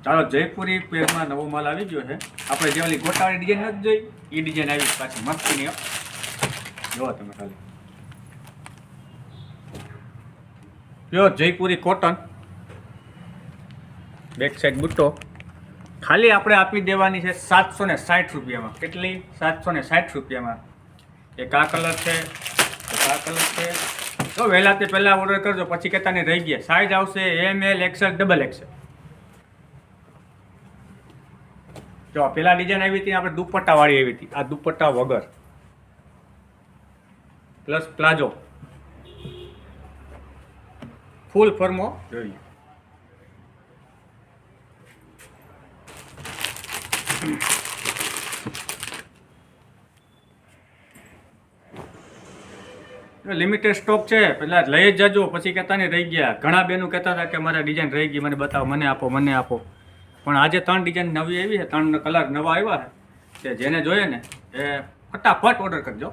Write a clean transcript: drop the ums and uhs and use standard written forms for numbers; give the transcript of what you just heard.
ચાલો જયપુરી પેરમાં નવો માલ આવી ગયો છે. આપણે જે ઓલી ગોટાવાળી ડિઝાઇન નથી જોઈ એ ડિઝાઇન આવી પાછી મસ્તીની. જો તમે ખાલી pure Jaipuri cotton, back side બુટ્ટો. ખાલી આપણે આપી દેવાની છે 760 રૂપિયામાં. કેટલી? 760 રૂપિયામાં. એક આ કલર છે, એક આ કલર છે. તો વહેલાથી પહેલાં ઓર્ડર કરજો, પછી કહેતા નહીં રહી ગયા. સાઇઝ આવશે ML XL XXL. જો પેલા ડિઝાઇન આવી હતી આપણે દુપટ્ટાવાળી આવી હતી. આ દુપટ્ટા વગર પ્લસ પ્લાઝો ફૂલ ફર્મો જોઈએ. લિમિટેડ સ્ટોક છે, પેલા લઈ જ જજો, પછી કહેતા નહીં રહી ગયા. ઘણા બેનું કહેતા હતા કે મારા ડિઝાઇન રહી ગઈ, મને બતાવો, મને આપો, મને આપો. પણ આજે 3 ડિઝાઇન નવી આવી છે, 3 કલર નવા આવ્યા છે. કે જેને જોઈએ ને એ ફટાફટ ઓર્ડર કરજો.